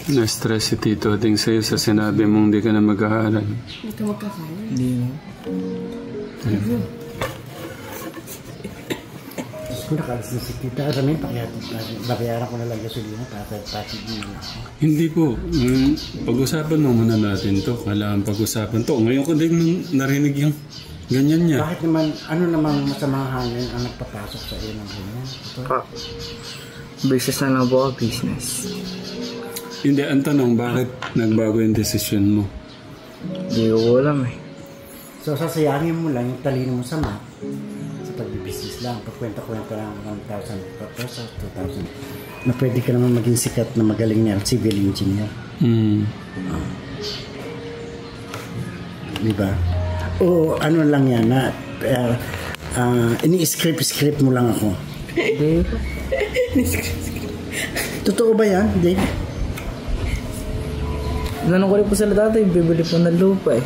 Na-stress si Tito Ading sa'yo sa sinabi mong hindi ka na mag-aaral. Hindi ka magkakaya. Hindi na. Kung nakalas na si Tita Ramin, babayaran ko na lang gasolina para patid niyo. Hindi po. Pag-usapan mo muna natin to. Kailangan pag-usapan to. Ngayon ko din narinig yung ganyan niya. Bakit naman, ano namang masamang hangin ang nagpapasok sa iyo ng ganyan? Business na lang po, business. Hindi, ang tanong, bakit nagbago yung desisyon mo? Hindi ko alam eh. So, sasayangin mo lang yung talino mo sa math. Pag-business lang, pagkwenta-kwenta lang 1,000 pesos, 2,000 na pwede ka naman maging sikat na magaling na civil engineer. Diba? O ano lang yan na ini-script mo lang ako. Totoo ba yan, Dave? Nanong ko rin po sila dati, bibili po ng lupa eh.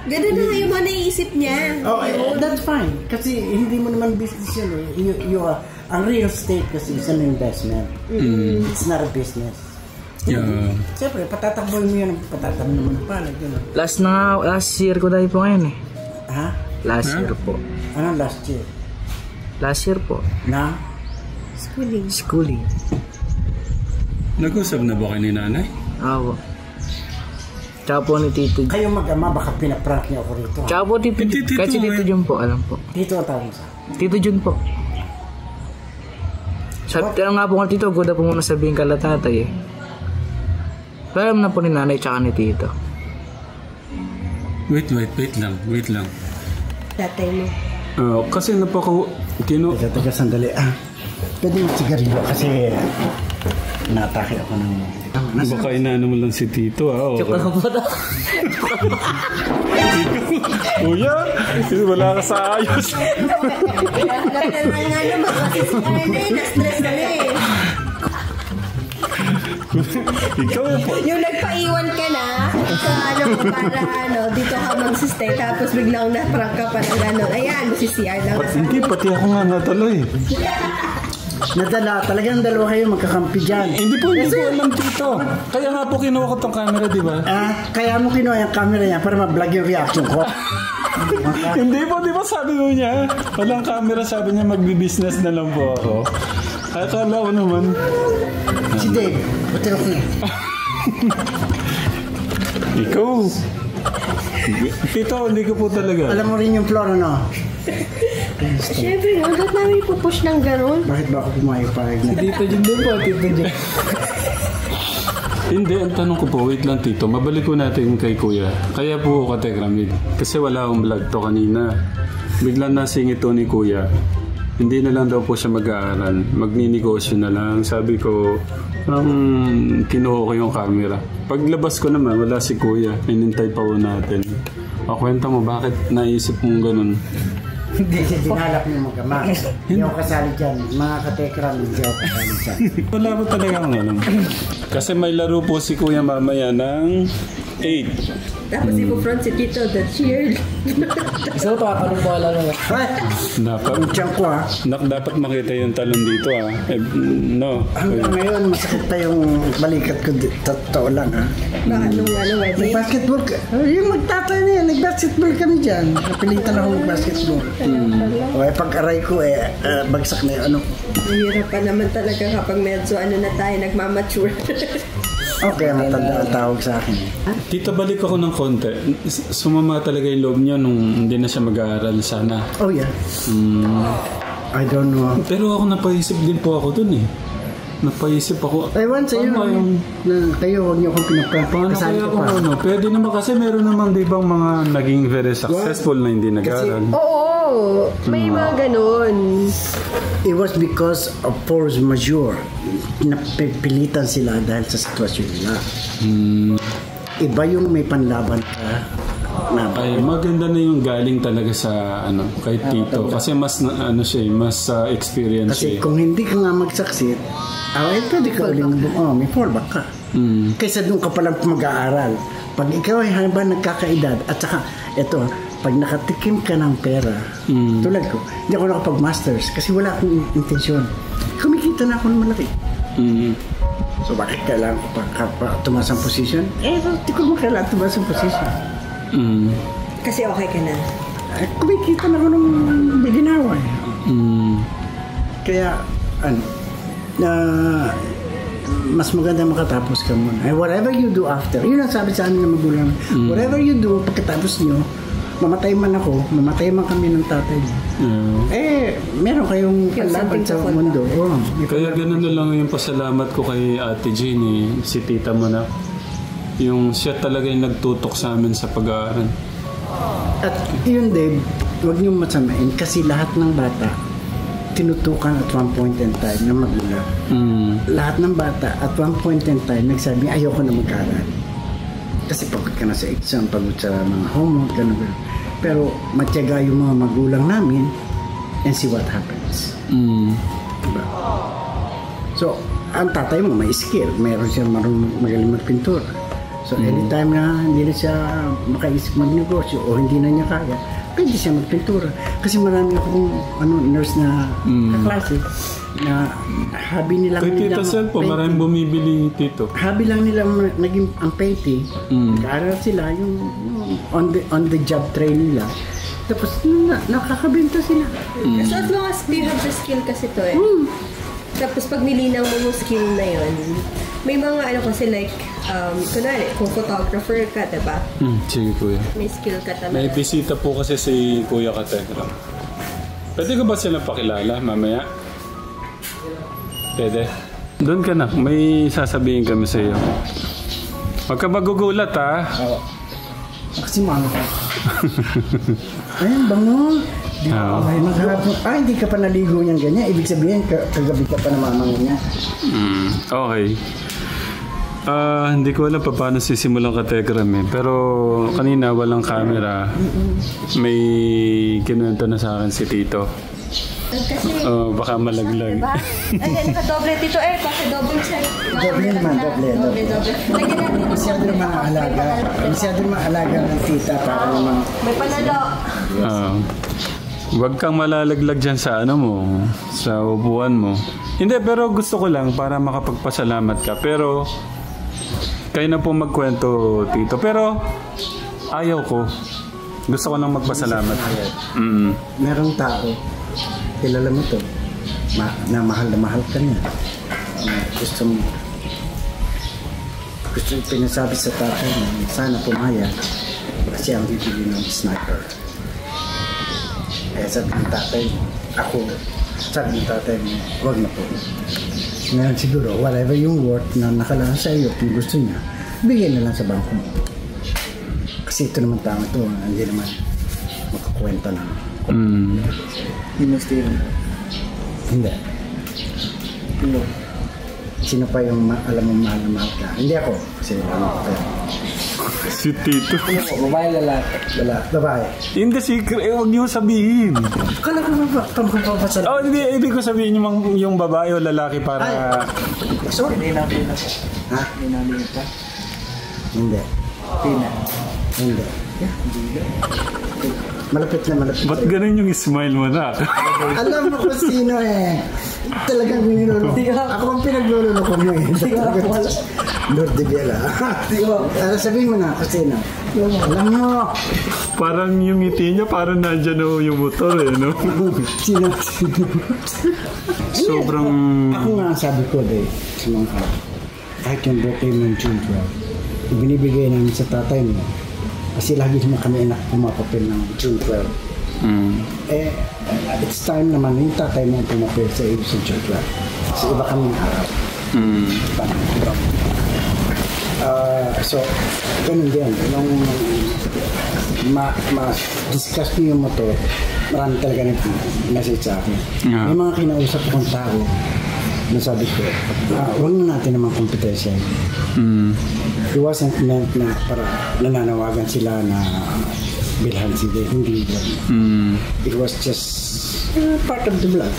Ganun na yung mga naiisip niya. Oh, that's fine. Kasi hindi mo naman business yun eh. You are, ang real estate kasi is an investment. It's not a business. Yeah. Siyempre, patatakboy mo yan. Patatakboy naman ng palag. Last year ko dahil po ngayon eh. Ha? Last year po. Anong last year? Last year po. Na? Schooling. Nag-usap na ba kayo ni nanay? Oo. Tsaka po ni Tito. Kayo mag-ama, baka pinaprank niyo ako rito. Tsaka po Tito. Kahit si Tito Jun po, alam po. Tito ang tawag sa? Tito Jun po. Sabi nga po nga Tito, guda po muna sabihin kala tatay eh. Pero alam na po ni nanay tsaka ni Tito. Wait lang. Tatay mo. Kasi Teka, sandali. Pwede mo sigarilyo kasi natake ako ng... Baka inaano mo lang si Tito Joke lang po na. Kuya, wala ka sa ayos. Nga naman kasi si Arne, na-stress na eh. Ikaw po. Yung nagpaiwan ka na sa para dito ka magsistay tapos biglang na-prank ka pa ng gano'n. Ayan, masisiyar lang. Hindi, pati ako nga natuloy. Nadala, talagang dalawa kayo magkakampi dyan. Hindi po alam Tito. Kaya nga po kinuha ko tong camera, di ba? Kaya mo kinuha yung camera niya para ma-vlog yung reaction ko. Hindi po, di ba sabi mo niya? Walang camera, sabi niya magbi-business na lang po ako. Akala ko naman. Si Dave, batero ko niya. Ikaw. Tito, hindi ko po talaga. Alam mo rin yung floor, ano? Siyempre, ba't namin ipupush ng gano'n? Bakit ba ako pumayag-payag na? Tito Jun din po, Tito Jun. Hindi, ang tanong ko po, wait lang Tito, mabalik ko natin kay Kuya. Kaya po ako Tekramid. Kasi wala akong vlog to kanina. Biglang nasingit to ni Kuya. Hindi na lang daw po siya mag-aaral. Magninegosyo na lang. Sabi ko, kinuha ko yung camera. Paglabas ko naman, wala si Kuya. Inintay pa po natin. Kwenta mo, bakit naisip mong ganun? Hindi, dinalap niyo mag-ama. Hindi ako kasali dyan. Mga katekram, hindi ako kasali dyan. Wala po talaga akong alam. Kasi may laro po si Kuya mamaya ng 8. Tapos ipo-front si Tito, the cheer. Isa ko tatanong po alam naman. Dapat, Tiyan ko dapat makita yung talon dito no. Hanggang ngayon, masakit pa yung balikat ko. Totoo lang Baka nung wedding? Nag-basketball ka. Yung magtatay na yan, nag-basketball kami dyan. Napilitan ako mag-basketball. O pag-aray ko bagsak na yung Mahirap pa naman talaga kapag medyo na tayo, nagmamature. Okay, matanda ang tawag sa akin. Tito, balik ako ng konti. Sumama talaga yung loob niyo nung hindi na siya mag-aaral sana. Oh yeah. I don't know. Pero ako napaisip din po ako dun eh. Napaisip ako. Ewan sa iyo. Kayo, huwag niyo akong pinaprank. Paano kaya ako Pwede naman kasi meron naman di bang mga naging very successful na hindi nag-aaral. Oo, may mga ganun. It was because of force majeure. Napipilitan sila dahil sa sitwasyon nila. Iba yung may panlaban ka. Ay, maganda na yung galing talaga sa kay Tito. Kasi mas mas experience kasi siya. Kung hindi ka nga mag-succeed, pwede ka uling may fallback ka. Kaysa doon ka palang mag-aaral. Pag ikaw ay habang nagkakaedad, at saka, pag nakatikim ka ng pera, tulad ko, hindi ako nakapag-masters kasi wala akong intensyon. Kumikita na ako ng malaki. So bakit kailangan ko pa tumaas ang position? Di ko mo kailangan tumaas ang position. Kasi okay ka na. Kumikita na ako ng biginawa. Kaya, mas maganda makatapos ka muna. Whatever you do after, yun ang sabi sa amin ng magulang. Whatever you do, pagkatapos nyo, mamatay man ako, mamatay man kami ng tatay niyo. Meron kayong kalaban sa mundo. Kaya ganun na lang yung pasalamat ko kay Ate Jeannie, si tita mo na. Yung siya talaga yung nagtutok sa amin sa pag-aaral. At yun, Dave, huwag niyong masamain kasi lahat ng bata tinutukan at one point in time na magulang. Lahat ng bata at one point in time nagsabi, ayoko na mag-aaral. Kasi pagod ka na sa exam, pagod sa mga homework, gano'n. Pero matyaga yung mga magulang namin and see what happens. Diba? So, ang tatay mo may skill. Meron siya magaling magpintura. So, anytime na hindi na siya makaisip magnegosyo o hindi na niya kaya, pwede siya magpintura. Kasi marami akong nurse na kaklase na hobby nila. Kay Tita Sel po, maraming bumibili, Tito. Hobby lang nila naging ang painting. Nag-aaral sila yung on the job train nila. Tapos nakakabenta sila. So as long as you have the skill kasi to Tapos pag nilinaw mo yung skill na yun, may mga kasi like, kunwari, kung photographer ka, diba? Sige, Kuya. May skill ka talaga. May bisita po kasi si Kuya Kategram. Pwede ko ba sila pakilala mamaya? Pwede. Doon ka na. May sasabihin kami sa iyo. Huwag ka magugulat, ha? Oo. Kasi mano ka. Ayun, bango. Hindi ka pa naligo niyan ganyan. Ibig sabihin, kagabi ka pa namamang niya. Okay. Hindi ko alam pa paano sisimulan ka Telegram eh. Pero kanina walang camera. May kinuwento na sa akin si Tito. Kasi, baka malaglag. Diba? Ay, naka-doble dito kasi double check. Doble naman, doble. Masyado naman ang alaga. Masyado naman alaga ng tita para naman. May panalo. Huwag kang malalaglag dyan sa sa upuan mo. Hindi, pero gusto ko lang para makapagpasalamat ka. Pero, kayo na po magkwento, Tito. Pero, ayaw ko. Gusto ko lang magpasalamat. Merong tao, kilala mo to, na mahal ka niya. Gusto pinasabi sa tatay mo, sana pumayag kasi ang bibili ng sniper. Sabi ng tatay mo, sabi ng tatay mo, huwag na po. Ngayon siguro, whatever yung worth na nakalaan sa iyo, kung gusto niya, bigyan na lang sa bangko mo. Kasi ito naman tao ito, hindi naman makakwenta na. Hindi Hindi. Sino pa yung alam mo mahal na mahal ka? Hindi ako. Kasi alam ko pa. Si Tito. Babae, lalaki. Babae. Hindi secret. Huwag niyo sabihin. Kala ko ba pagpapasal? Hindi. Ibig ko sabihin yung babae o lalaki para... Sorry. Hindi namin ito. Ha? Hindi namin ito. Hindi. Hindi. Malapit na malapit. Ba't ganun yung smile mo na? Alam mo kung sino Talagang niloloko. Ako ang pinagloloko mo Lord de Biela. Sabihin mo na kung sino. Alam mo. Parang yung ngiti niya, parang nandyan yung motor no? Sino? Sobrang... Ako nga sabi ko sa mga kahit yung birthday ng June 12, binibigay namin sa tatay mo. Kasi lagi naman kami pumapapil ng June 12. It's time naman yung tatay mo pumapil sa iyo sa June 12. Kasi iba kami ng araw. So, ganun din. Nung ma-discuss niyo yung motor, marami talaga message sa akin. May mga kinausap akong tao na sabi ko, huwag na natin naman kompetensya. It wasn't meant na para nananawagan sila na bilhan sila. Hindi yun. It was just part of the vlog.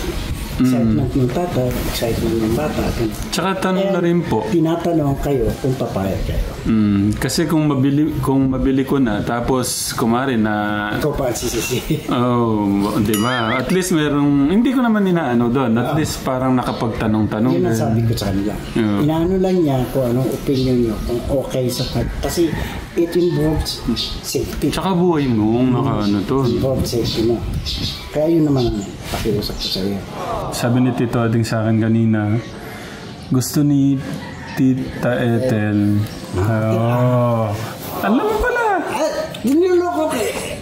Excitement ng tatay, excitement ng bata. Tsaka tanong na rin po. Tinatanong kayo kung papayag kayo. Kasi kung mabili ko na, tapos kumari na... Ikaw pa ang sisisi. Di ba? At least merong... Hindi ko naman inaano doon. At least parang nakapagtanong-tanong. Yun ang sabi ko sa kanila. Inaano lang niya kung anong opinion niyo, kung okay sa kasi it involves safety. Tsaka buhay mo, nakaano to. Involves safety mo. Kaya yun naman ang pakiusap ko sa iyo. Sabi ni Tito Ading sa akin kanina, gusto ni Tita Ethel. Alam mo pala. Diniloko ko.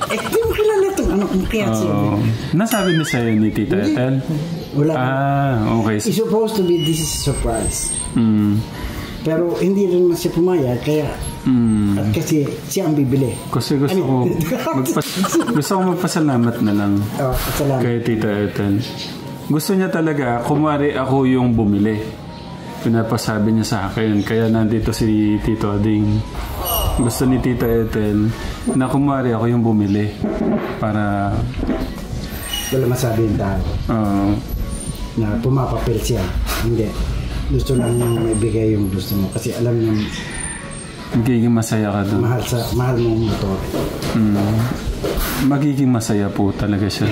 Di mo kilala ito. Ano kung kaya siya? Nasabi niya sa'yo ni Tita Ethel? Wala. Okay. It's supposed to be this is a surprise. Pero hindi rin na siya pumayag, kaya at kasi siya ang bibili. Kasi gusto ko magpasalamat na lang kay Tita Ethel. Gusto niya talaga, kumari ako yung bumili. Pinapasabi niya sa akin. Kaya nandito si Tito Ading. Gusto ni Tita Ethel na kumari ako yung bumili. Para... Wala masabi yung tao. Na pumapapil siya. Hindi. Gusto lang niyang maibigay yung gusto mo. Kasi alam niya... Magiging masaya ka doon. Mahal mo yung motor. Magiging masaya po talaga siya.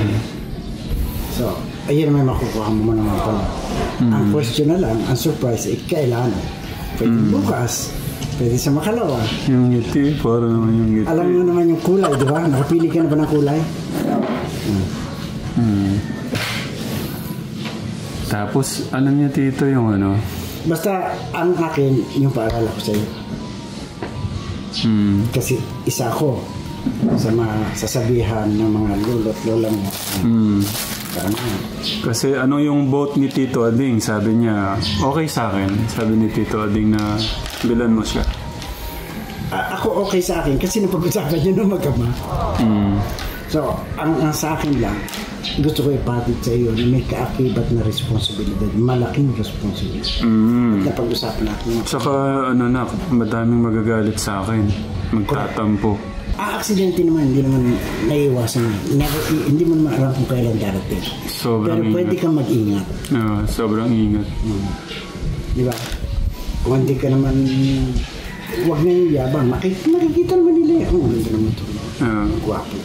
So, ayun naman makukuha mo naman pala. Ang question na lang, ang surprise, kailan? Pwede bukas, pwede sa makalawa. Yung ngiti, parang naman yung ngiti. Alam mo naman yung kulay, di ba? Nakapili ka na ba ng kulay? Tapos, alam niya Tito yung ano? Basta, ang akin, yung paalala ko sa'yo. Kasi isa ko sa mga sasabihan ng mga lolo't lola mo. Kasi ano yung vote ni Tito Ading? Sabi niya, okay sa akin. Sabi ni Tito Ading na bilan mo siya. Ako okay sa akin kasi napag-usapan niya ng mag-ama. So, ang sa akin lang, gusto ko ipatid sa iyo na may kaakibat na responsibilidad, malaking responsibilidad. Napag-usapan natin. Saka ano na, madaming magagalit sa akin. Magtatampo. Aksidente naman, hindi naman naiiwasan. Hindi mo naman alam kung kailan darating. Sobrang pero pwede kang mag-ingat. Sobrang ingat. Di ba? Kung hindi ka naman, huwag na yung yabang. Makikita naman nila. Hindi naman ito. Guwapo.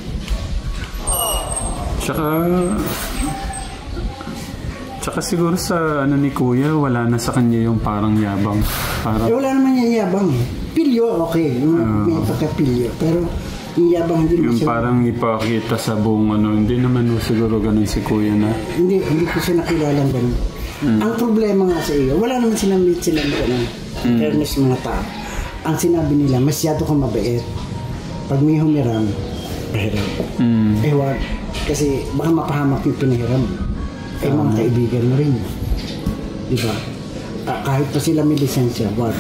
Tsaka siguro sa ano ni Kuya, wala na sa kanya yung parang yabang. Wala naman yung yabang eh. Pilyo, okay. May pagka-pilyo. Pero yung yabang hindi yung parang ipakita sa buong ano, hindi naman siguro ganun si Kuya na. Hindi ko siya nakilalang ganun. Ang problema nga sa iyo, wala naman silang ganun. Fairness mga tao. Ang sinabi nila, masyado kang mabait. Pag may humiram, pahiram. Wag. Kasi baka mapahamak yung pinahiram. Mga kaibigan mo rin. Diba? Kahit pa sila may lisensya, wag.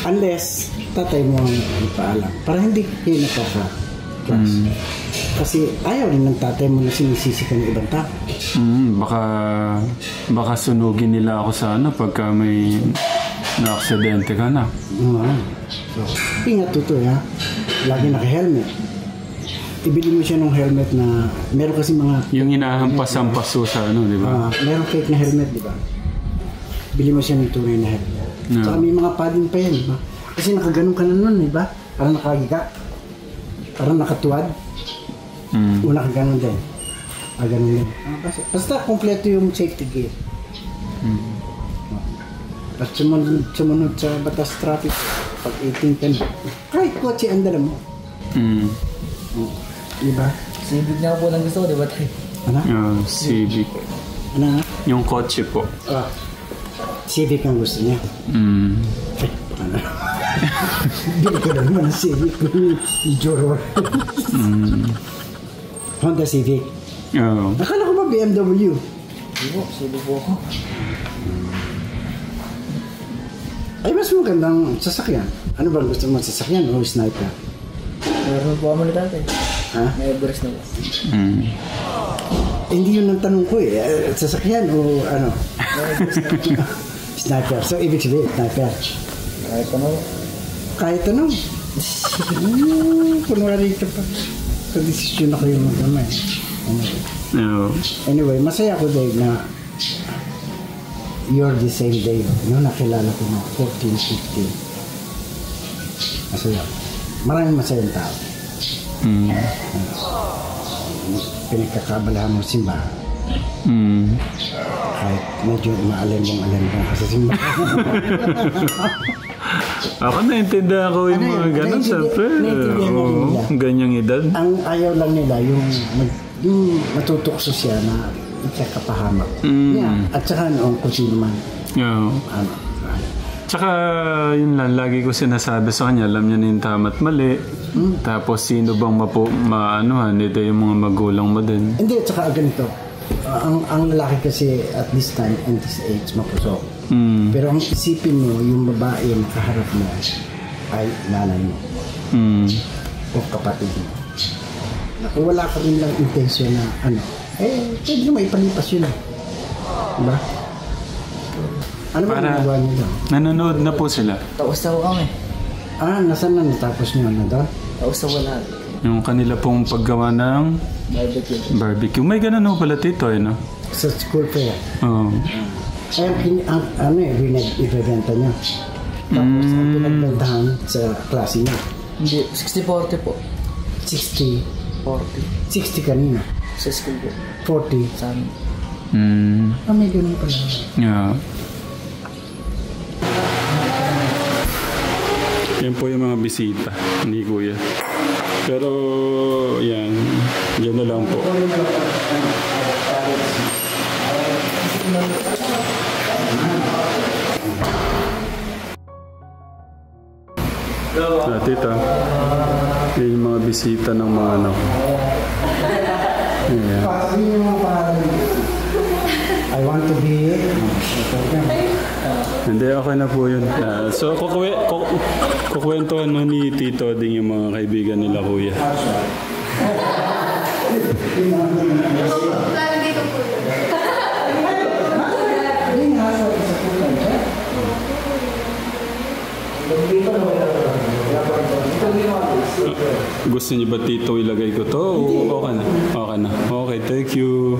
Unless, tatay mo ang paalam. Para hindi kayo nakaka-class. Kasi ayaw rin ng tatay mo na sinisisi ka ng ibang tao. Baka sunugin nila ako sa ano pagka may na-aksidente ka na. So, ingat tutoy ha. Lagi naka-helmet. Ibili mo siya ng helmet na meron kasi mga... Yung inahampas-hampas sa ano, di ba? Meron fake na helmet, di ba? Bili mo siya ng tunay na helmet. Saka may mga padding pa yan, di ba? Kasi nakaganon ka na nun, di ba? Parang nakagiga. Parang nakatuwad. O nakaganon din. Ganon din. Basta kompleto yung safety gear. At sumunod sa batas traffic. Pag 18 ka na. Kahit kotse ang dala mo. Diba? Civic nga po lang gusto ko, diba tayo? Ano? Civic. Ano? Yung kotse po. Civic ang gusto niya. Ano? Bili ko na naman ang Civic. Joro. Honda Civic. Akala ko ba BMW? Civic po ako. Ay, mas magandang sasakyan. Ano ba gusto mo, sasakyan o sniper? Meron po kami ni tatay. Ha? May Everest na po. Hindi yun ang tanong ko eh. Sasakyan o ano? Sniper. So, ibig sabihin, sniper. Kahit ano? Kahit ano? Kunwari ka pa. Sa desisyon ako yung magdamay. Anyway, masaya ko dahil na you're the same day. Noong nakilala ko na 14, 15. Masaya. Maraming masayang tao. Pinagkakabalahan mo simbahan. Kahit medyo maalembong-alembong ka sa simbahan. Ako naintindihan ko yung mga ganun, siyempre. Ganyang edad. Ang ayaw lang nila yung matutukso siya na ikakapahamak. Yeah. At saka noong kung sino man. Yeah. Tsaka yun lang, lagi ko sinasabi sa kanya, alam niya na yung tama at mali. Tapos sino bang maanuhan, ito yung mga magulang mo din. Hindi, at saka ganito. Ang lalaki kasi at this time and this age mapusok. Pero ang isipin mo, yung babae yung kaharap mo ay nanay mo. O kapatid mo. Kung wala ka rin lang intensyon na pwede mo ipalipas yun. Diba? Ano ba ginagawa niyo doon? Nanonood na po sila. Tausaw kami. Nasaan na natapos niyo na doon? Tausaw wala. Yung kanila pong paggawa ng barbecue. May ganun ho pala tito, no? Sa school fair. Oo. Ibebenta niya. Tapos ang pinagbentahan sa klase niya. Hindi, 60-40 po. 60. 40. 60 kanina. Sa school po. 40. Sa amin. May ganun pala. Yeah. Yan po yung mga bisita ni Kuya. Pero, yan. Yan na lang po. Tita, yan yung mga bisita ng mga anak. Yeah. I want to be... Hindi, okay na po yun. So, kukwentuhan ni Tito din yung mga kaibigan nila, Kuya. Gusto niyo ba, Tito, ilagay ko to? Okay na. Okay na. Okay, thank you.